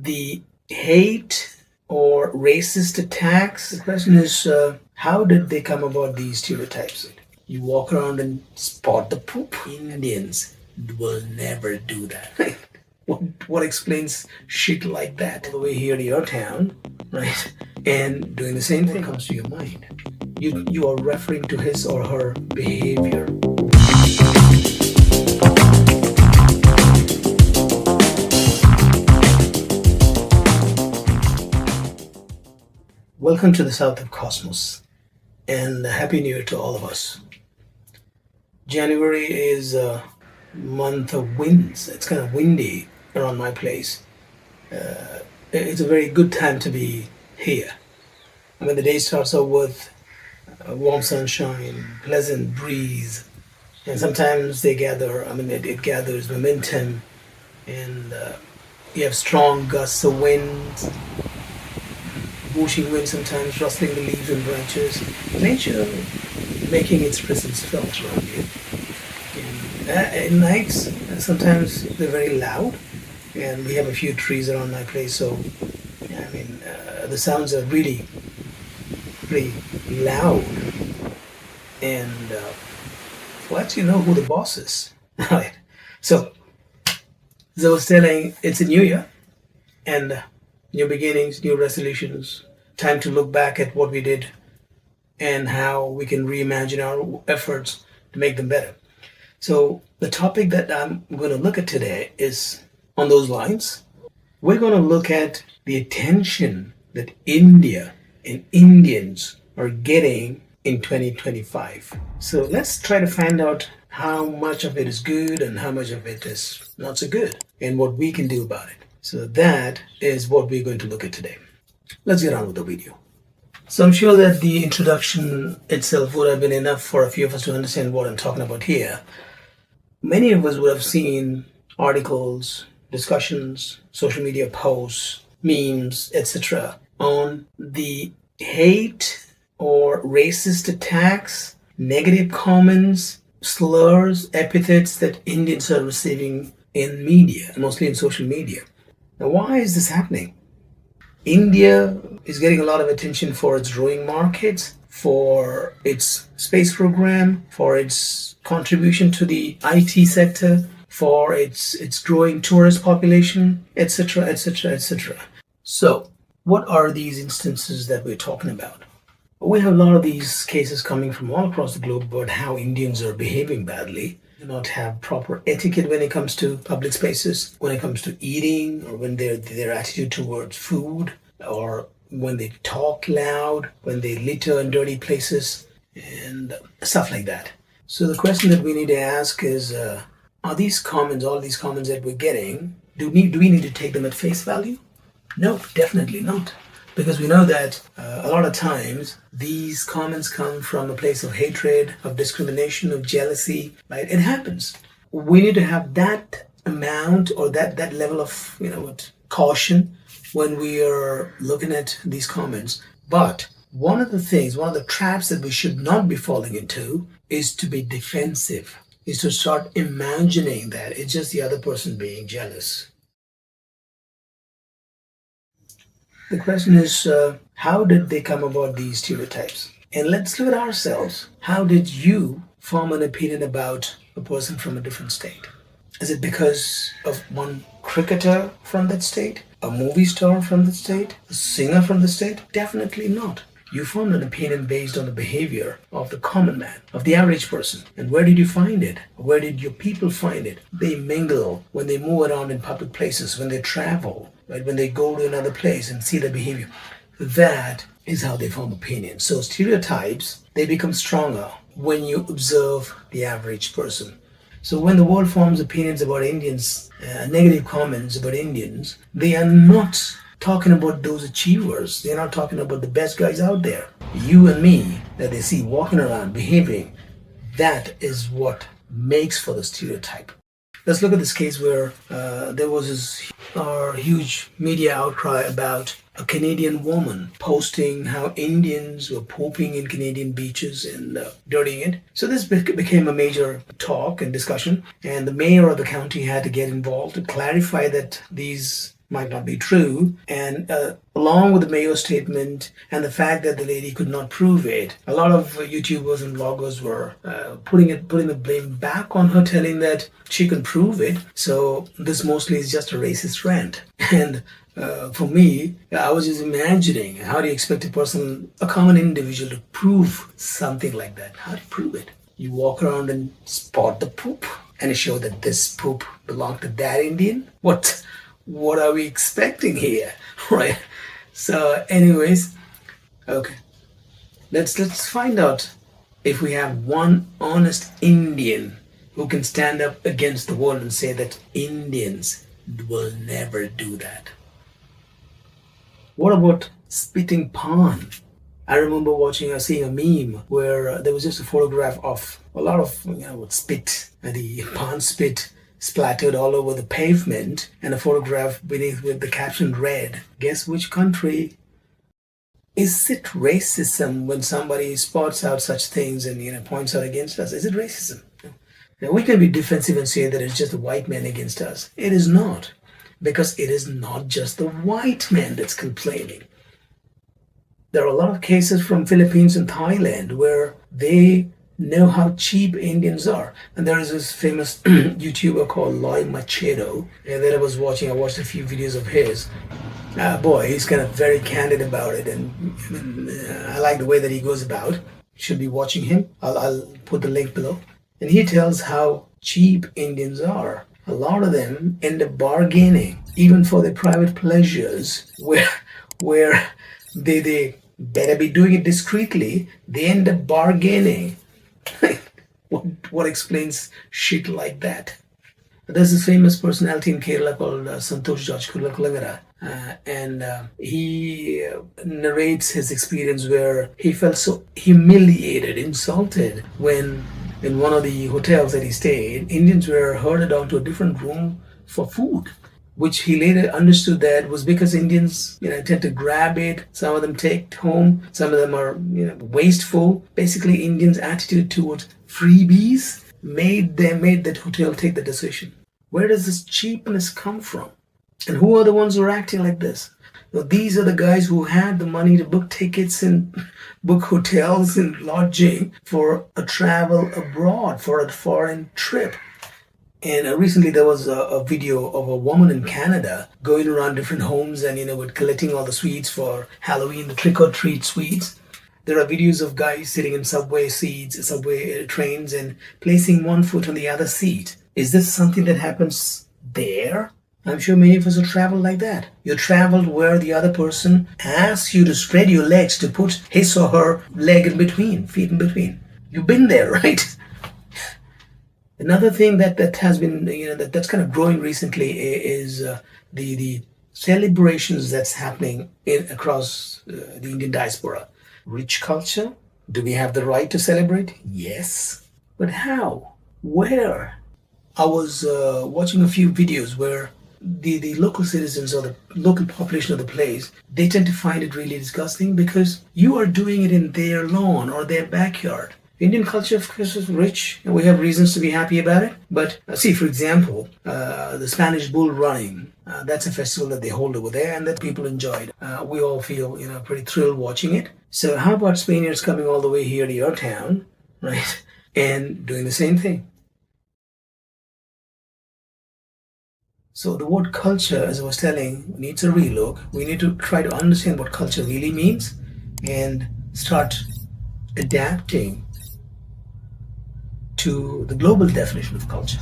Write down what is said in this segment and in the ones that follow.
the hate or racist attacks. The question is, how did they come about these stereotypes? You walk around and spot the poop. Indians will never do that. What explains shit like that? All the way here to your town, right? And doing the same thing comes to your mind. You are referring to his or her behavior. Welcome to the South of Cosmos, and Happy New Year to all of us. January is a month of winds. It's kind of windy around my place. It's a very good time to be here. I mean, the day starts out with warm sunshine, pleasant breeze, and sometimes they gather. It gathers momentum, and you have strong gusts of wind, whooshing wind, sometimes rustling the leaves and branches. Nature making its presence felt around you. And at nights, sometimes they're very loud, and we have a few trees around my place, so the sounds are really pretty loud. And let you know who the boss is. Right. So, as I was telling, it's a new year, and new beginnings, new resolutions, time to look back at what we did and how we can reimagine our efforts to make them better. So, the topic that I'm going to look at today is on those lines. We're going to look at the attention that India and Indians are getting in 2025. So, let's try to find out how much of it is good and how much of it is not so good and what we can do about it. So that is what we're going to look at today. Let's get on with the video. So I'm sure that the introduction itself would have been enough for a few of us to understand what I'm talking about here. Many of us would have seen articles, discussions, social media posts, memes, etc. on the hate or racist attacks, negative comments, slurs, epithets that Indians are receiving in media, mostly in social media. Now, why is this happening? India is getting a lot of attention for its growing markets, for its space program, for its contribution to the IT sector, for its growing tourist population, etc., etc., etc. So, what are these instances that we're talking about? We have a lot of these cases coming from all across the globe about how Indians are behaving badly, do not have proper etiquette when it comes to public spaces, when it comes to eating, or when their attitude towards food, or when they talk loud, when they litter in dirty places, and stuff like that. So the question that we need to ask is, are these comments, all these comments that we're getting, do we need to take them at face value? No, definitely not. Because we know that a lot of times these comments come from a place of hatred, of discrimination, of jealousy, right? It happens. We need to have that amount or that level of caution when we are looking at these comments. But one of the traps that we should not be falling into is to be defensive, is to start imagining that it's just the other person being jealous. The question is, how did they come about these stereotypes? And let's look at ourselves. How did you form an opinion about a person from a different state? Is it because of one cricketer from that state? A movie star from that state? A singer from the state? Definitely not. You formed an opinion based on the behavior of the common man, of the average person. And where did you find it? Where did your people find it? They mingle when they move around in public places, when they travel, right? When they go to another place and see the behavior. That is how they form opinions. So stereotypes, they become stronger when you observe the average person. So when the world forms opinions about Indians, negative comments about Indians, they are not talking about those achievers. They're not talking about the best guys out there. You and me that they see walking around, behaving, that is what makes for the stereotype. Let's look at this case where there was this huge media outcry about a Canadian woman posting how Indians were pooping in Canadian beaches and dirtying it. So this became a major talk and discussion, and the mayor of the county had to get involved to clarify that these might not be true. And along with the Mayo statement and the fact that the lady could not prove it, a lot of YouTubers and vloggers were putting the blame back on her, telling that she can prove it. So this mostly is just a racist rant. And for me, I was just imagining, how do you expect a common individual, to prove something like that? How do you prove it? You walk around and spot the poop and show that this poop belonged to that Indian? What are we expecting here? Right? So anyways, okay. Let's find out if we have one honest Indian who can stand up against the world and say that Indians will never do that. What about spitting pan? I remember seeing a meme where there was just a photograph of a lot of spit, and the pan spit splattered all over the pavement, and a photograph beneath with the caption read, "Guess which country?" Is it racism when somebody spots out such things and points out against us? Is it racism? Now we can be defensive and say that it's just the white man against us. It is not, because it is not just the white man that's complaining. There are a lot of cases from Philippines and Thailand where they know how cheap Indians are. And there is this famous YouTuber called Loy Machedo, and that I watched a few videos of his. Boy, he's kind of very candid about it, and I like the way that he goes about. You should be watching him. I'll put the link below. And he tells how cheap Indians are. A lot of them end up bargaining, even for their private pleasures, where they better be doing it discreetly. They end up bargaining. What explains shit like that? There's this famous personality in Kerala called Santosh George Kulakulagara, and he narrates his experience where he felt so humiliated, insulted, when in one of the hotels that he stayed, Indians were herded onto a different room for food, which he later understood that was because Indians, tend to grab it. Some of them take it home. Some of them are, wasteful. Basically, Indians' attitude towards freebies made that hotel take the decision. Where does this cheapness come from? And who are the ones who are acting like this? Well, these are the guys who had the money to book tickets and book hotels and lodging for a travel abroad, for a foreign trip. And recently there was a video of a woman in Canada going around different homes and, with collecting all the sweets for Halloween, the trick-or-treat sweets. There are videos of guys sitting in subway seats, subway trains, and placing one foot on the other seat. Is this something that happens there? I'm sure many of us have traveled like that. You traveled where the other person asks you to spread your legs, to put his or her leg in between, feet in between. You've been there, right? Another thing that has been, that's kind of growing recently is the celebrations that's happening across the Indian diaspora. Rich culture? Do we have the right to celebrate? Yes. But how? Where? I was watching a few videos where the local citizens or the local population of the place, they tend to find it really disgusting because you are doing it in their lawn or their backyard. Indian culture, of course, is rich, and we have reasons to be happy about it. But see, for example, the Spanish bull running, that's a festival that they hold over there and that people enjoyed. We all feel, pretty thrilled watching it. So how about Spaniards coming all the way here to your town, right, and doing the same thing? So the word culture, as I was telling, needs a relook. We need to try to understand what culture really means and start adapting to the global definition of culture.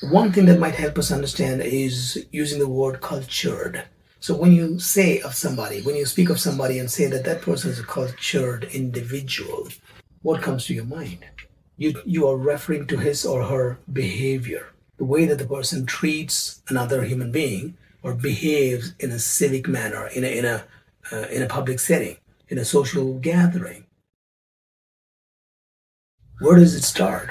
One thing that might help us understand is using the word cultured. So when you speak of somebody and say that that person is a cultured individual, what comes to your mind? You are referring to his or her behavior, the way that the person treats another human being or behaves in a civic manner, in a public setting, in a social gathering. Where does it start?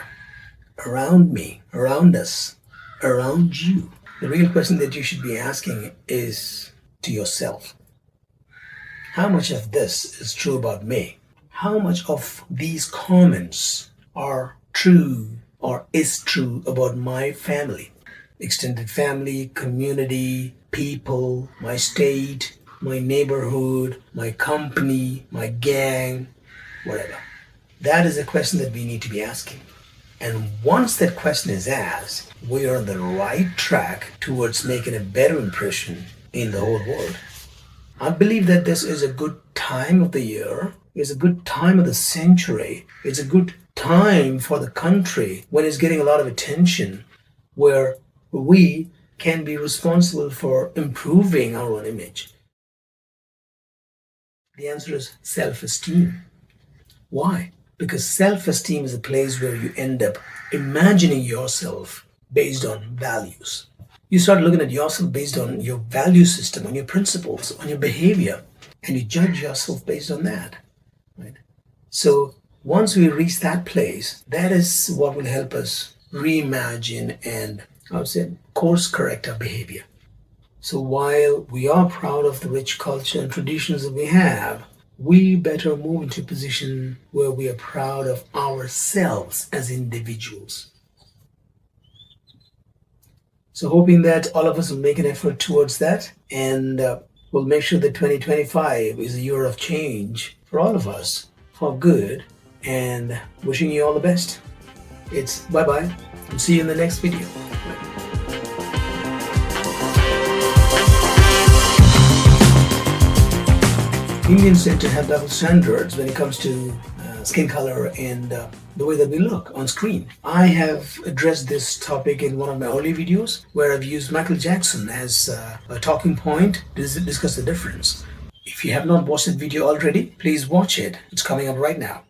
Around me, around us, around you. The real question that you should be asking is to yourself. How much of this is true about me? How much of these comments are true or is true about my family? Extended family, community, people, my state, my neighborhood, my company, my gang, whatever? That is a question that we need to be asking. And once that question is asked, we are on the right track towards making a better impression in the whole world. I believe that this is a good time of the year, it's a good time of the century, it's a good time for the country when it's getting a lot of attention, where we can be responsible for improving our own image. The answer is self esteem. Why? Because self esteem is a place where you end up imagining yourself based on values. You start looking at yourself based on your value system, on your principles, on your behavior, and you judge yourself based on that. Right? So once we reach that place, that is what will help us reimagine and, I would say, course correct our behavior. So while we are proud of the rich culture and traditions that we have, we better move into a position where we are proud of ourselves as individuals. So hoping that all of us will make an effort towards that, and we'll make sure that 2025 is a year of change for all of us, for good, and wishing you all the best. It's bye-bye, and see you in the next video. Indians tend to have double standards when it comes to skin color and the way that we look on screen. I have addressed this topic in one of my early videos where I've used Michael Jackson as a talking point to discuss the difference. If you have not watched that video already, please watch it. It's coming up right now.